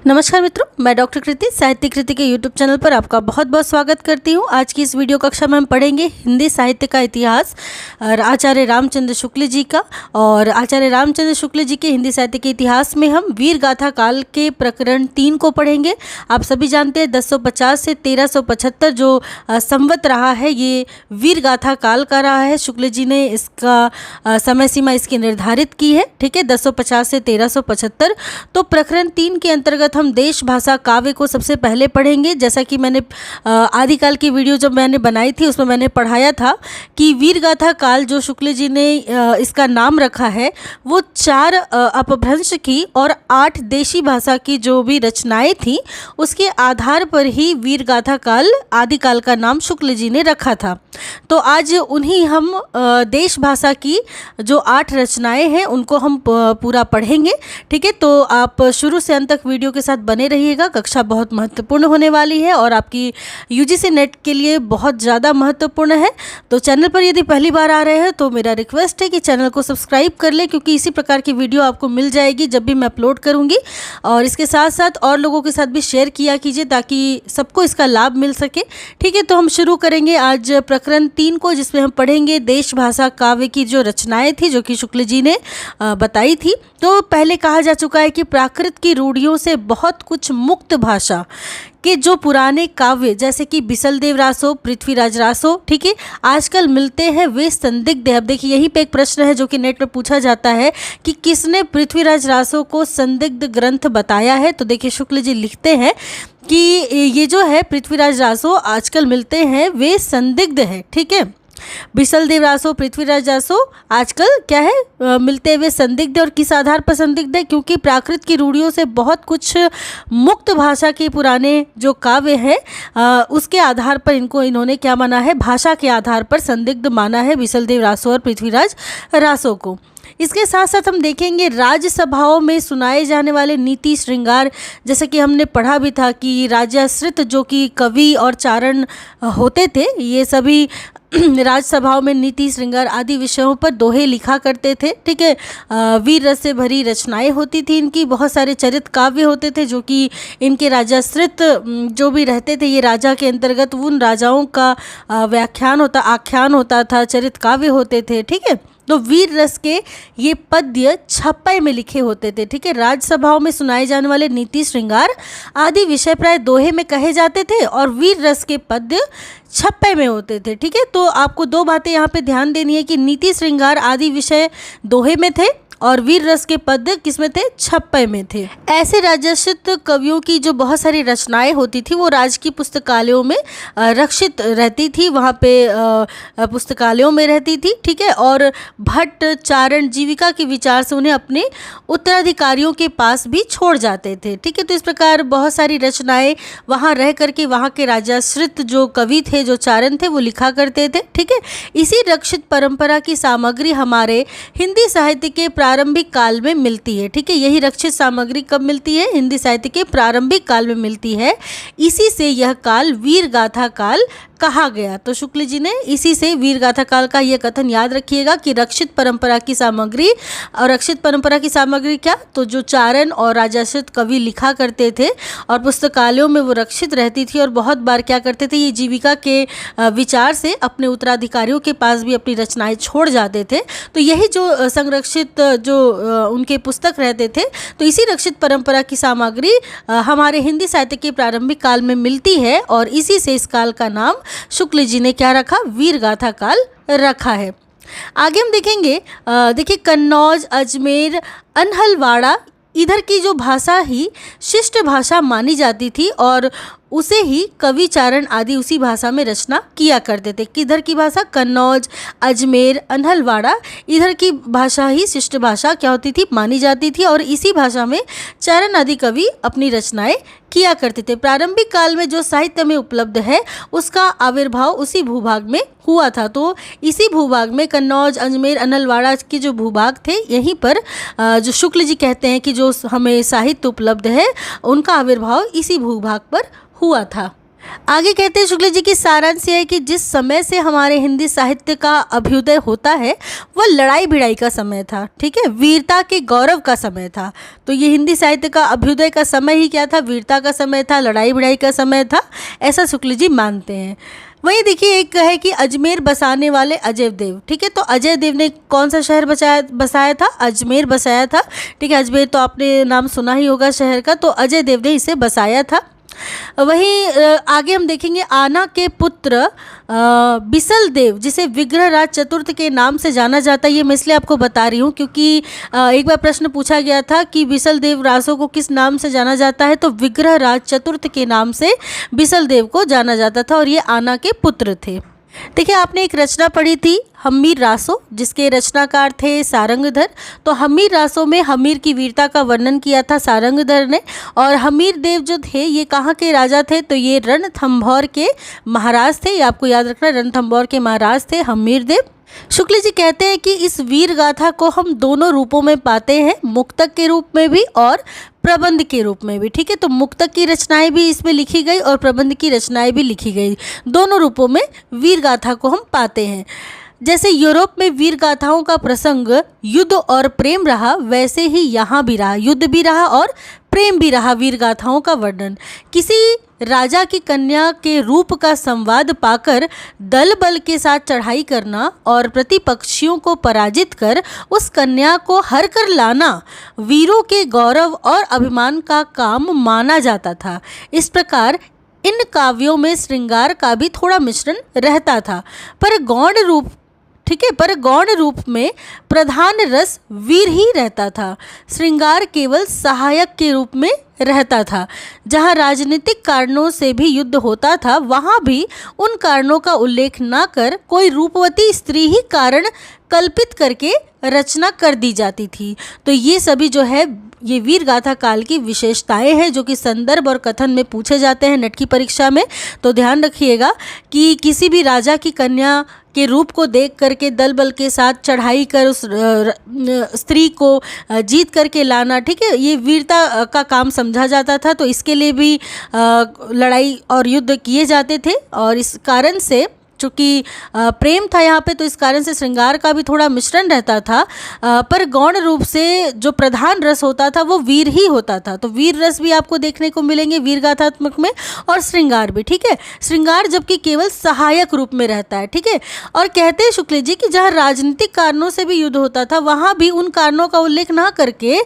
नमस्कार मित्रों, मैं डॉक्टर कृति साहित्य कृति के यूट्यूब चैनल पर आपका बहुत बहुत स्वागत करती हूँ। आज की इस वीडियो कक्षा में हम पढ़ेंगे हिंदी साहित्य का इतिहास आचार्य रामचंद्र शुक्ल जी का। और आचार्य रामचंद्र शुक्ल जी के हिंदी साहित्य के इतिहास में हम वीर गाथा काल के प्रकरण 3 को पढ़ेंगे। आप सभी जानते हैं 1050 से 1375 जो संवत रहा है, ये वीर गाथा काल का रहा है। शुक्ल जी ने इसका समय सीमा इसकी निर्धारित की है, ठीक है, 1050 से 1375। तो प्रकरण 3 के अंतर्गत हम देश भाषा काव्य को सबसे पहले पढ़ेंगे। जैसा कि मैंने आदिकाल की वीडियो जब मैंने बनाई थी उसमें मैंने पढ़ाया था कि वीरगाथा काल जो शुक्ल जी ने इसका नाम रखा है वो 4 अपभ्रंश की और 8 देशी भाषा की जो भी रचनाएं थी उसके आधार पर ही वीरगाथा काल आदिकाल का नाम शुक्ल जी ने रखा था। तो आज उन्हीं हम देश भाषा की जो 8 रचनाएं हैं उनको हम पूरा पढ़ेंगे, ठीक है। तो आप शुरू से अंत तक वीडियो के साथ बने रहिएगा। कक्षा बहुत महत्वपूर्ण होने वाली है और आपकी यूजीसी नेट के लिए बहुत ज़्यादा महत्वपूर्ण है। तो चैनल पर यदि पहली बार आ रहे हैं तो मेरा रिक्वेस्ट है कि चैनल को सब्सक्राइब कर लें, क्योंकि इसी प्रकार की वीडियो आपको मिल जाएगी जब भी मैं अपलोड करूँगी। और इसके साथ साथ और लोगों के साथ भी शेयर किया कीजिए ताकि सबको इसका लाभ मिल सके, ठीक है। तो हम शुरू करेंगे आज प्रकरण 3 को, जिसमें हम पढ़ेंगे देश भाषा काव्य की जो रचनाएं थी जो कि शुक्ल जी ने बताई थी। तो पहले कहा जा चुका है कि प्राकृत की रूढ़ियों से बहुत कुछ मुक्त भाषा के जो पुराने काव्य जैसे कि बिसलदेव रासो, पृथ्वीराज रासो, ठीक है, आजकल मिलते हैं वे संदिग्ध है। अब देखिए यहीं पे एक प्रश्न है जो कि नेट पर पूछा जाता है कि किसने पृथ्वीराज रासो को संदिग्ध ग्रंथ बताया है। तो देखिए शुक्ल जी लिखते हैं कि ये जो है पृथ्वीराज रासो आजकल मिलते हैं वे संदिग्ध है, ठीक है। बिसलदेव रासो, पृथ्वीराज रासो आजकल क्या है मिलते हुए संदिग्ध। और किस आधार पर संदिग्ध है? क्योंकि प्राकृत की रूढ़ियों से बहुत कुछ मुक्त भाषा के पुराने जो काव्य हैं उसके आधार पर इन्होंने क्या माना है, भाषा के आधार पर संदिग्ध माना है बिसलदेव रासो और पृथ्वीराज रासो को। इसके साथ साथ हम देखेंगे राज्यसभाओं में सुनाए जाने वाले नीति श्रृंगार, जैसे कि हमने पढ़ा भी था कि राजाश्रित जो कि कवि और चारण होते थे, ये सभी राज्यसभाओं में नीति श्रृंगार आदि विषयों पर दोहे लिखा करते थे, ठीक है। वीर रस से भरी रचनाएं होती थी इनकी, बहुत सारे चरित काव्य होते थे जो कि इनके राजाश्रित जो भी रहते थे, ये राजा के अंतर्गत उन राजाओं का आख्यान होता था, चरित काव्य होते थे, ठीक है। तो वीर रस के ये पद्य छप्पय में लिखे होते थे, ठीक है। राज्यसभाओं में सुनाए जाने वाले नीति श्रृंगार आदि विषय प्राय दोहे में कहे जाते थे और वीर रस के पद्य छप्पय में होते थे, ठीक है। तो आपको 2 बातें यहाँ पे ध्यान देनी है कि नीति श्रृंगार आदि विषय दोहे में थे और वीर रस के पद्य किसमें थे, छप्पय में थे। ऐसे राजर्षित कवियों की जो बहुत सारी रचनाएं होती थी वो राजकीय पुस्तकालयों में रक्षित रहती थी, वहाँ पे पुस्तकालयों में रहती थी, ठीक है। और भट्ट चारण जीविका के विचार से उन्हें अपने उत्तराधिकारियों के पास भी छोड़ जाते थे, ठीक है। तो इस प्रकार बहुत सारी रचनाएं वहाँ रह करके वहाँ के राजाश्रित जो कवि थे, जो चारण थे, वो लिखा करते थे, ठीक है। इसी रक्षित परंपरा की सामग्री हमारे हिंदी साहित्य के प्रारंभिक काल में मिलती है, ठीक है। यही रक्षित सामग्री कब मिलती है? हिंदी साहित्य के प्रारंभिक काल में मिलती है। इसी से यह काल वीर गाथा काल कहा गया। तो शुक्ल जी ने इसी से वीर गाथा काल का यह कथन याद रखिएगा कि रक्षित परंपरा की सामग्री। और रक्षित परंपरा की सामग्री क्या? तो जो चारण और राजाश्रित कवि लिखा करते थे और पुस्तकालयों में वो रक्षित रहती थी और बहुत बार क्या करते थे, ये जीविका के विचार से अपने उत्तराधिकारियों के पास भी अपनी रचनाएं छोड़ जाते थे। तो यही जो संरक्षित जो उनके पुस्तक रहते थे, तो इसी रक्षित परंपरा की सामग्री हमारे हिंदी साहित्य के प्रारंभिक काल में मिलती है और इसी से इस काल का नाम शुक्ल जी ने क्या रखा, वीर गाथा काल रखा है। आगे हम देखेंगे, देखिए कन्नौज, अजमेर, अनहलवाड़ा, इधर की जो भाषा ही शिष्ट भाषा मानी जाती थी और उसे ही कवि चारण आदि उसी भाषा में रचना किया करते थे। किधर की भाषा? कन्नौज, अजमेर, अनहलवाड़ा, इधर की भाषा ही शिष्ट भाषा क्या होती थी, मानी जाती थी और इसी भाषा में चारण आदि कवि अपनी रचनाएं किया करते थे। प्रारंभिक काल में जो साहित्य में उपलब्ध है उसका आविर्भाव उसी भूभाग में हुआ था। तो इसी भूभाग में कन्नौज, अजमेर, अनहलवाड़ा के जो भूभाग थे, यहीं पर जो शुक्ल जी कहते हैं कि जो हमें साहित्य उपलब्ध है उनका आविर्भाव इसी भूभाग पर हुआ था। आगे कहते हैं शुक्ल जी की सारांश यह है कि जिस समय से हमारे हिंदी साहित्य का अभ्युदय होता है वह लड़ाई भिड़ाई का समय था, ठीक है, वीरता के गौरव का समय था। तो ये हिंदी साहित्य का अभ्युदय का समय ही क्या था, वीरता का समय था, लड़ाई भिड़ाई का समय था, ऐसा शुक्ल जी मानते हैं। वहीं देखिए एक है कि अजमेर बसाने वाले अजय देव, ठीक है, तो अजय देव ने कौन सा शहर बसाया था, अजमेर बसाया था, ठीक है, अजमेर तो आपने नाम सुना ही होगा शहर का, तो अजय देव ने इसे बसाया था। वहीं आगे हम देखेंगे आना के पुत्र बिसल देव, जिसे विग्रहराज चतुर्थ के नाम से जाना जाता है। ये मैं इसलिए आपको बता रही हूँ क्योंकि एक बार प्रश्न पूछा गया था कि बिसल देव रासो को किस नाम से जाना जाता है, तो विग्रहराज चतुर्थ के नाम से बिसल देव को जाना जाता था और ये आना के पुत्र थे। देखिए आपने एक रचना पढ़ी थी हम्मीर रासो, जिसके रचनाकार थे सारंगधर। तो हम्मीर रासो में हम्मीर की वीरता का वर्णन किया था सारंगधर ने। और हम्मीर देव जो थे ये कहाँ के राजा थे, तो ये रणथंभौर के महाराज थे। ये आपको याद रखना, रणथंभौर के महाराज थे हम्मीर देव। शुक्ल जी कहते हैं कि इस वीर गाथा को हम दोनों रूपों में पाते हैं, मुक्तक के रूप में भी और प्रबंध के रूप में भी, ठीक है। तो मुक्तक की रचनाएं भी इसमें लिखी गई और प्रबंध की रचनाएं भी लिखी गई, दोनों रूपों में वीर गाथा को हम पाते हैं। जैसे यूरोप में वीर गाथाओं का प्रसंग युद्ध और प्रेम रहा, वैसे ही यहाँ भी रहा, युद्ध भी रहा और प्रेम भी रहा। वीर गाथाओं का वर्णन किसी राजा की कन्या के रूप का संवाद पाकर दल बल के साथ चढ़ाई करना और प्रतिपक्षियों को पराजित कर उस कन्या को हर कर लाना वीरों के गौरव और अभिमान का काम माना जाता था। इस प्रकार इन काव्यों में श्रृंगार का भी थोड़ा मिश्रण रहता था, पर गौण रूप, ठीक है, पर गौण रूप में प्रधान रस वीर ही रहता था। श्रृंगार केवल सहायक के रूप में रहता था। जहाँ राजनीतिक कारणों से भी युद्ध होता था वहाँ भी उन कारणों का उल्लेख न कर कोई रूपवती स्त्री ही कारण कल्पित करके रचना कर दी जाती थी। तो ये सभी जो है ये वीर गाथा काल की विशेषताएं हैं जो कि संदर्भ और कथन में पूछे जाते हैं नेट की परीक्षा में। तो ध्यान रखिएगा कि किसी भी राजा की कन्या के रूप को देख करके दल बल के साथ चढ़ाई कर उस स्त्री को जीत करके लाना, ठीक है, ये वीरता का काम समझा जाता था। तो इसके लिए भी लड़ाई और युद्ध किए जाते थे और इस कारण से चूँकि प्रेम था यहाँ पे, तो इस कारण से श्रृंगार का भी थोड़ा मिश्रण रहता था, पर गौण रूप से जो प्रधान रस होता था वो वीर ही होता था। तो वीर रस भी आपको देखने को मिलेंगे वीर गाथात्मक में और श्रृंगार भी, ठीक है। श्रृंगार जबकि केवल सहायक रूप में रहता है, ठीक है। और कहते हैं शुक्ल जी कि जहाँ राजनीतिक कारणों से भी युद्ध होता था वहाँ भी उन कारणों का उल्लेख ना करके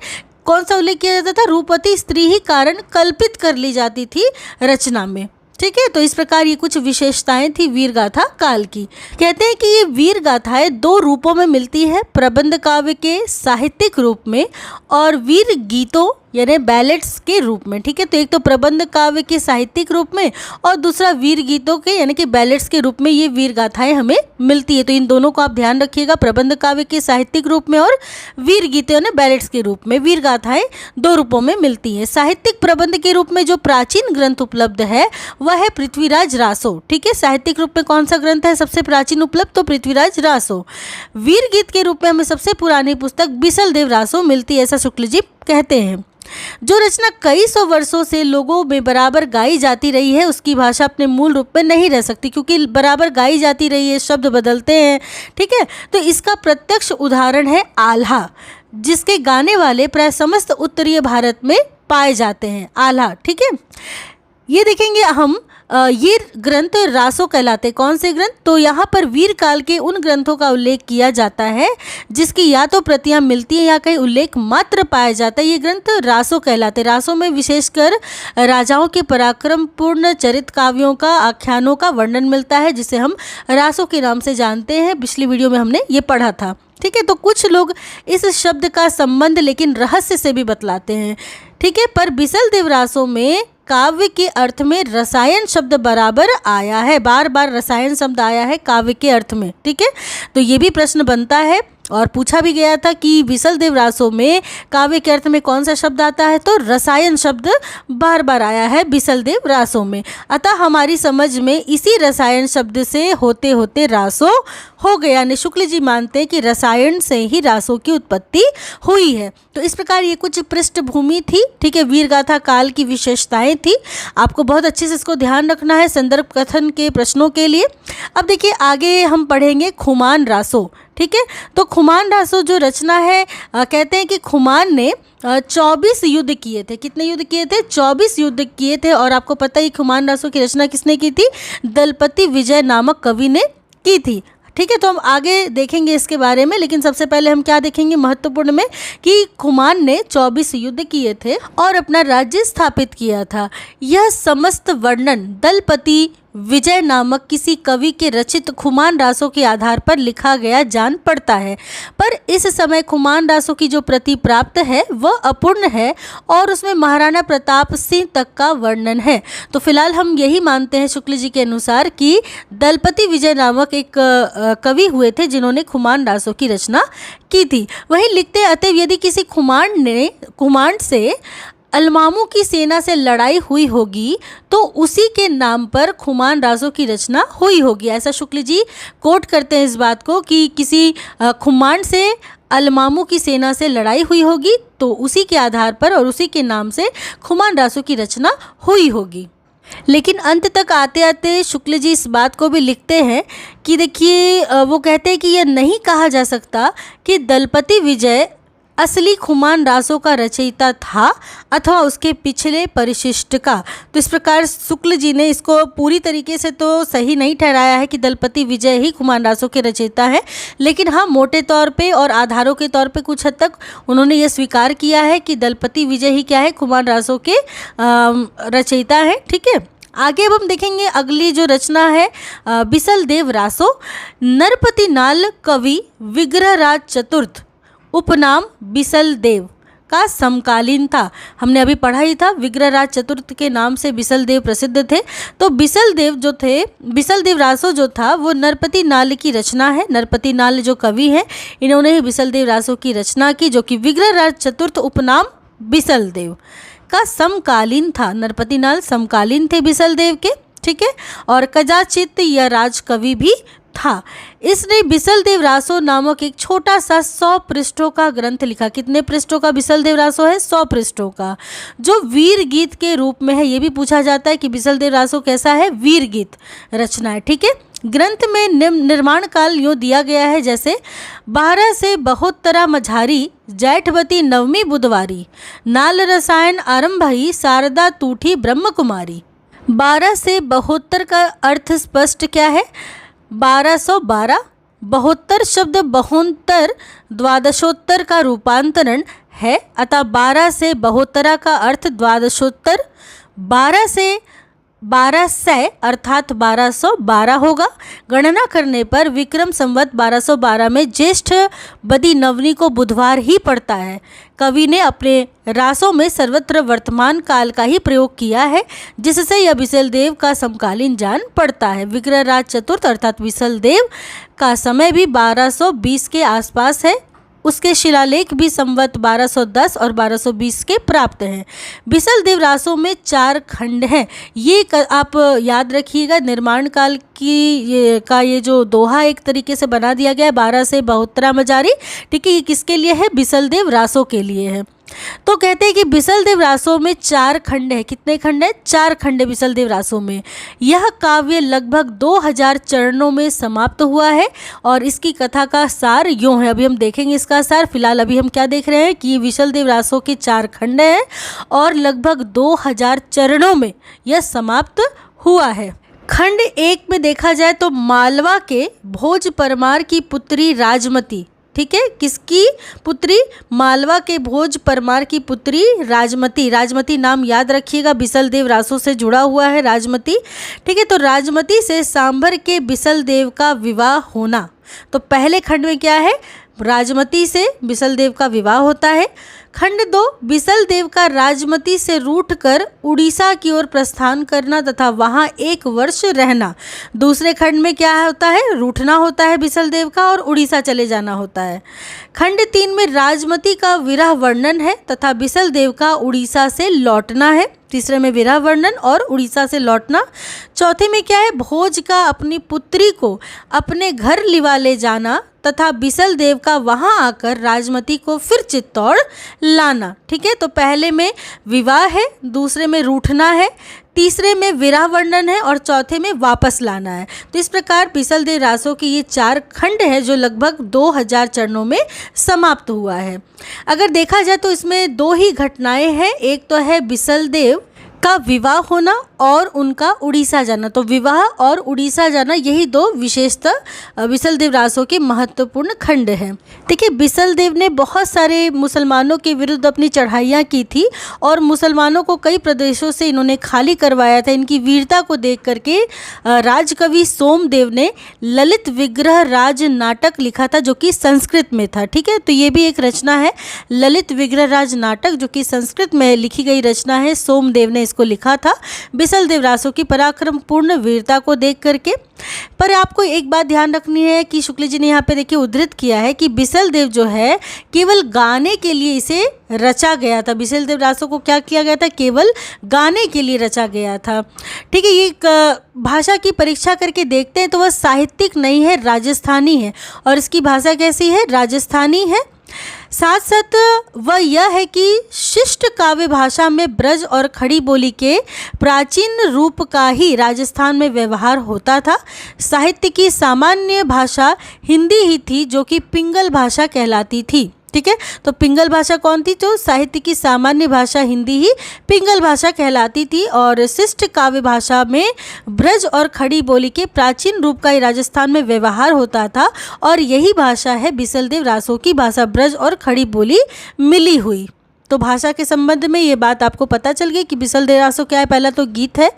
कौन सा उल्लेख किया जाता था, रूपवती स्त्री ही कारण कल्पित कर ली जाती थी रचना में, ठीक है। तो इस प्रकार ये कुछ विशेषताएं थी वीर गाथा काल की। कहते हैं कि ये वीर गाथाएं दो रूपों में मिलती है, प्रबंध काव्य के साहित्यिक रूप में और वीर गीतों यानी बैलेट्स के रूप में, ठीक है। तो एक तो प्रबंध काव्य के साहित्यिक रूप में और दूसरा वीर गीतों के यानी कि बैलेट्स के रूप में ये वीर गाथाएं हमें मिलती है। तो इन दोनों को आप ध्यान रखिएगा, प्रबंध काव्य के साहित्यिक रूप में और वीर गीतों यानी बैलेट्स के रूप में वीर गाथाएं दो रूपों में मिलती हैं। साहित्यिक प्रबंध के रूप में जो प्राचीन ग्रंथ उपलब्ध है वह है पृथ्वीराज रासो, ठीक है। साहित्यिक रूप में कौन सा ग्रंथ है सबसे प्राचीन उपलब्ध, तो पृथ्वीराज रासो। वीर गीत के रूप में हमें सबसे पुरानी पुस्तक बिसल देव रासो मिलती है, ऐसा शुक्ल जी कहते हैं। जो रचना कई सौ वर्षों से लोगों में बराबर गाई जाती रही है उसकी भाषा अपने मूल रूप में नहीं रह सकती, क्योंकि बराबर गाई जाती रही है, शब्द बदलते हैं, ठीक है। तो इसका प्रत्यक्ष उदाहरण है आल्हा, जिसके गाने वाले प्राय समस्त उत्तरीय भारत में पाए जाते हैं, आल्हा, ठीक है। ये देखेंगे हम ये ग्रंथ रासो कहलाते। कौन से ग्रंथ, तो यहाँ पर वीर काल के उन ग्रंथों का उल्लेख किया जाता है जिसकी या तो प्रतियां मिलती हैं या कहीं उल्लेख मात्र पाया जाता है, ये ग्रंथ रासो कहलाते। रासो में विशेषकर राजाओं के पराक्रमपूर्ण चरित काव्यों का आख्यानों का वर्णन मिलता है, जिसे हम रासो के नाम से जानते हैं। पिछली वीडियो में हमने ये पढ़ा था, ठीक है। तो कुछ लोग इस शब्द का संबंध लेकिन रहस्य से भी बतलाते हैं, ठीक है। पर बिसल देव रासो में काव्य के अर्थ में रसायन शब्द बराबर आया है, बार बार रसायन शब्द आया है काव्य के अर्थ में, ठीक है। तो ये भी प्रश्न बनता है और पूछा भी गया था कि बिसल देव रासों में काव्य के अर्थ में कौन सा शब्द आता है, तो रसायन शब्द बार बार आया है बिसल देव रासों में। अतः हमारी समझ में इसी रसायन शब्द से होते होते रासो हो गया, यानी शुक्ल जी मानते हैं कि रसायन से ही रासों की उत्पत्ति हुई है। तो इस प्रकार ये कुछ पृष्ठभूमि थी, ठीक है, वीरगाथा काल की विशेषताएं थी। आपको बहुत अच्छे से इसको ध्यान रखना है संदर्भ कथन के प्रश्नों के लिए। अब देखिए आगे हम पढ़ेंगे खुमान रासो, ठीक है। तो खुमान रासो जो रचना है, कहते हैं कि खुमान ने 24 युद्ध किए थे। कितने युद्ध किए थे? 24 युद्ध किए थे। और आपको पता ही खुमान रासो की रचना किसने की थी? दलपति विजय नामक कवि ने की थी, ठीक है। तो हम आगे देखेंगे इसके बारे में, लेकिन सबसे पहले हम क्या देखेंगे महत्वपूर्ण में कि खुमान ने 24 युद्ध किए थे और अपना राज्य स्थापित किया था। यह समस्त वर्णन दलपति विजय नामक किसी कवि के रचित खुमान रासों के आधार पर लिखा गया जान पड़ता है, पर इस समय खुमान रासों की जो प्रति प्राप्त है वह अपूर्ण है और उसमें महाराणा प्रताप सिंह तक का वर्णन है। तो फिलहाल हम यही मानते हैं शुक्ल जी के अनुसार कि दलपति विजय नामक एक कवि हुए थे जिन्होंने खुमान रासों की रचना की थी। वहीं लिखते हैं, अतएव यदि किसी खुमान से अलमामू की सेना से लड़ाई हुई होगी तो उसी के नाम पर खुमान रासों की रचना हुई होगी। ऐसा शुक्ल जी कोट करते हैं इस बात को कि किसी खुमान से अलमामू की सेना से लड़ाई हुई होगी तो उसी के आधार पर और उसी के नाम से खुमान रासों की रचना हुई होगी। लेकिन अंत तक आते आते शुक्ल जी इस बात को भी लिखते हैं कि देखिए, वो कहते हैं कि यह नहीं कहा जा सकता कि दलपति विजय असली खुमान रासों का रचयिता था अथवा उसके पिछले परिशिष्ट का। तो इस प्रकार शुक्ल जी ने इसको पूरी तरीके से तो सही नहीं ठहराया है कि दलपति विजय ही खुमान रासों के रचयिता है, लेकिन हाँ मोटे तौर पे और आधारों के तौर पे कुछ हद तक उन्होंने ये स्वीकार किया है कि दलपति विजय ही क्या है, खुमान रासों के रचयिता है, ठीक है। आगे अब हम देखेंगे अगली जो रचना है बिसल देव रासो। नरपति नाल कवि विग्रहराज चतुर्थ उपनाम बिसल देव का समकालीन था। हमने अभी पढ़ा ही था, विग्रहराज चतुर्थ के नाम से बिसल देव प्रसिद्ध थे। तो बिसल देव जो थे, बिसल देव रासो जो था वो नरपति नाल की रचना है। नरपति नाल जो कवि हैं इन्होंने ही बिसल देव रासो की रचना की, जो कि विग्रहराज चतुर्थ उपनाम बिसल देव का समकालीन था। नरपति नाल समकालीन थे बिसल देव के, ठीक है। और कदाचित यह राज कवि भी था। इसने बिसल देव रासो नामक एक छोटा सा 100 पृष्ठों का ग्रंथ लिखा। कितने पृष्ठों का बिसल देव रासो है? 100 पृष्ठों का, जो वीर गीत के रूप में है। ये भी पूछा जाता है कि बिसल देव रासो कैसा है? वीर गीत रचना है, ठीक है। ग्रंथ में निर्माण काल यूँ दिया गया है जैसे 12 से 72 मझारी जैठवती नवमी बुधवारी, नाल रसायन आरंभई शारदा तूठी ब्रह्म कुमारी। 12 से 72 का अर्थ स्पष्ट क्या है? 1212। 72 शब्द बहोत्तर द्वादशोत्तर का रूपांतरण है, अतः 12 से 72 का अर्थ द्वादशोत्तर। 12 से 1200 अर्थात 1212 होगा। गणना करने पर विक्रम संवत 1212 में ज्येष्ठ बदी नवमी को बुधवार ही पड़ता है। कवि ने अपने रासों में सर्वत्र वर्तमान काल का ही प्रयोग किया है, जिससे यह बिसल देव का समकालीन जान पड़ता है। विग्रहराज चतुर्थ अर्थात बिसल देव का समय भी 1220 के आसपास है। उसके शिलालेख भी संवत 1210 और 1220 के प्राप्त हैं। बिसल देव रासों में 4 खंड हैं। ये आप याद रखिएगा, निर्माण काल की ये जो दोहा एक तरीके से बना दिया गया है 12 से 72 मजारी, ठीक है। ये किसके लिए है? बिसल देव रासों के लिए है। तो कहते हैं कि बिसल देव रासों में 4 खंड है। कितने खंड है? 4 खंड है बिसल देव रासों में। यह काव्य लगभग 2000 चरणों में समाप्त हुआ है और इसकी कथा का सार यूँ है। अभी हम देखेंगे इसका सार। फिलहाल अभी हम क्या देख रहे हैं कि बिसल देव रासों के 4 खंड हैं और लगभग 2000 चरणों में यह समाप्त हुआ है। खंड 1 में देखा जाए तो मालवा के भोज परमार की पुत्री राजमती, ठीक है। किसकी पुत्री? मालवा के भोज परमार की पुत्री राजमती। राजमती नाम याद रखिएगा, बिसल देव रासों से जुड़ा हुआ है राजमती, ठीक है। तो राजमती से सांभर के बिसल देव का विवाह होना। तो पहले खंड में क्या है? राजमती से बिसल देव का विवाह होता है। खंड 2, बिसल देव का राजमती से रूठकर उड़ीसा की ओर प्रस्थान करना तथा वहां 1 वर्ष रहना। दूसरे खंड में क्या होता है, रूठना होता है बिसल देव का और उड़ीसा चले जाना होता है। खंड 3 में राजमती का विरह वर्णन है तथा बिसल देव का उड़ीसा से लौटना है। तीसरे में विरह वर्णन और उड़ीसा से लौटना। चौथे में क्या है, भोज का अपनी पुत्री को अपने घर लिवा ले जाना तथा बिसल देव का वहां आकर राजमती को फिर चित्तौड़ लाना। ठीक है, तो पहले में विवाह है, दूसरे में रूठना है, तीसरे में विरह वर्णन है और चौथे में वापस लाना है। तो इस प्रकार बिसल देव रासों की ये 4 खंड है जो लगभग 2000 चरणों में समाप्त हुआ है। अगर देखा जाए तो इसमें 2 ही घटनाएं हैं, एक तो है बिसल देव का विवाह होना और उनका उड़ीसा जाना। तो विवाह और उड़ीसा जाना यही 2 विशेषतः बिसल देव रासों के महत्वपूर्ण खंड हैं। देखिए, बिसल देव ने बहुत सारे मुसलमानों के विरुद्ध अपनी चढ़ाइयाँ की थी और मुसलमानों को कई प्रदेशों से इन्होंने खाली करवाया था। इनकी वीरता को देख करके राजकवि सोमदेव ने ललित विग्रह राज नाटक लिखा था जो कि संस्कृत में था। ठीक है, तो ये भी एक रचना है, ललित विग्रह राज नाटक, जो कि संस्कृत में लिखी गई रचना है। सोमदेव ने को लिखा था बिसल देव रासों की पराक्रमपूर्ण वीरता को देख करके। पर आपको एक बात ध्यान रखनी है कि शुक्ल जी ने यहाँ पे देखिए उद्धृत किया है कि बिसल देव जो है केवल गाने के लिए इसे रचा गया था। बिसल देव रासों को क्या किया गया था, केवल गाने के लिए रचा गया था। ठीक है, ये एक भाषा की परीक्षा करके देखते हैं तो वह साहित्यिक नहीं है, राजस्थानी है। और इसकी भाषा कैसी है, राजस्थानी है। साथ साथ वह यह है कि शिष्ट काव्य भाषा में ब्रज और खड़ी बोली के प्राचीन रूप का ही राजस्थान में व्यवहार होता था। साहित्य की सामान्य भाषा हिंदी ही थी जो कि पिंगल भाषा कहलाती थी। ठीक है, तो पिंगल भाषा कौन थी, तो साहित्य की सामान्य भाषा हिंदी ही पिंगल भाषा कहलाती थी। और शिष्ट काव्य भाषा में ब्रज और खड़ी बोली के प्राचीन रूप का ही राजस्थान में व्यवहार होता था और यही भाषा है बिसल देव रासों की भाषा, ब्रज और खड़ी बोली मिली हुई। तो भाषा के संबंध में ये बात आपको पता चल गई कि बिसल देव रासों क्या है। पहला तो गीत है,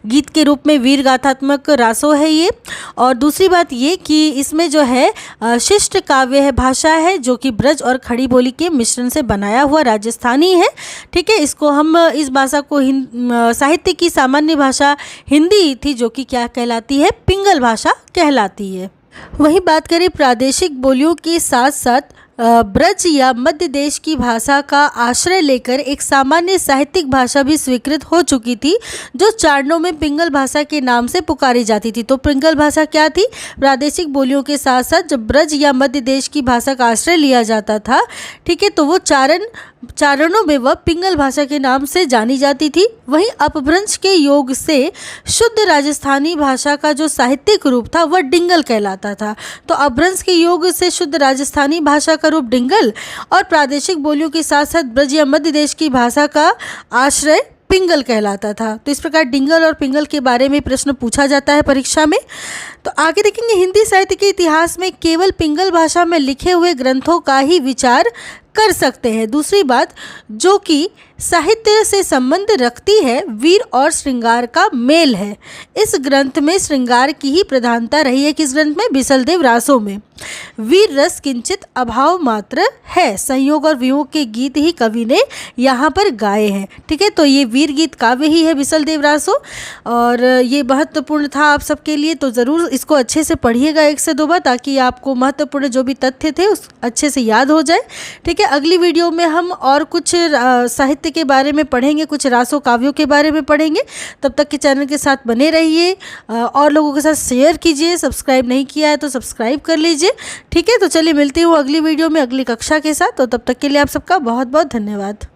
गीत के रूप में वीर गाथात्मक रासों है ये। और दूसरी बात ये कि इसमें जो है शिष्ट काव्य है, भाषा है जो कि ब्रज और खड़ी बोली के मिश्रण से बनाया हुआ राजस्थानी है। ठीक है, इसको हम इस भाषा को साहित्य की सामान्य भाषा हिंदी थी जो कि क्या कहलाती है, पिंगल भाषा कहलाती है। वहीं बात करें प्रादेशिक बोलियों के साथ साथ ब्रज या मध्य देश की भाषा का आश्रय लेकर एक सामान्य साहित्यिक भाषा भी स्वीकृत हो चुकी थी जो चारणों में पिंगल भाषा के नाम से पुकारी जाती थी। तो पिंगल भाषा क्या थी, प्रादेशिक बोलियों के साथ साथ जब ब्रज या मध्य देश की भाषा का आश्रय लिया जाता था, ठीक है, तो वो चारणों में वह पिंगल भाषा के नाम से जानी जाती थी। वहीं अपभ्रंश के योग से शुद्ध राजस्थानी भाषा का जो साहित्यिक रूप था वह डिंगल कहलाता था। तो अपभ्रंश के योग से शुद्ध राजस्थानी भाषा का रूप डिंगल और प्रादेशिक बोलियों के साथ साथ ब्रज या मध्य देश की भाषा का आश्रय पिंगल कहलाता था। तो इस प्रकार डिंगल और पिंगल के बारे में प्रश्न पूछा जाता है परीक्षा में। तो आगे देखेंगे, हिंदी साहित्य के इतिहास में केवल पिंगल भाषा में लिखे हुए ग्रंथों का ही विचार कर सकते हैं। दूसरी बात जो कि साहित्य से संबंध रखती है, वीर और श्रृंगार का मेल है। इस ग्रंथ में श्रृंगार की ही प्रधानता रही है। किस ग्रंथ में, बिसल देव रासों में। वीर रस किंचित अभाव मात्र है। संयोग और वियोग के गीत ही कवि ने यहाँ पर गाए हैं। ठीक है, तो ये वीर गीत काव्य ही है बिसल देव रासों और ये महत्वपूर्ण था आप सबके लिए। तो ज़रूर इसको अच्छे से पढ़िएगा 1 से 2 बार ताकि आपको महत्वपूर्ण जो भी तथ्य थे उस अच्छे से याद हो जाए। ठीक है, अगली वीडियो में हम और कुछ साहित्य के बारे में पढ़ेंगे, कुछ रासों काव्यों के बारे में पढ़ेंगे। तब तक के चैनल के साथ बने रहिए और लोगों के साथ शेयर कीजिए। सब्सक्राइब नहीं किया है तो सब्सक्राइब कर लीजिए। ठीक है, तो चलिए मिलती हूँ अगली वीडियो में अगली कक्षा के साथ। तो तब तक के लिए आप सबका बहुत बहुत धन्यवाद।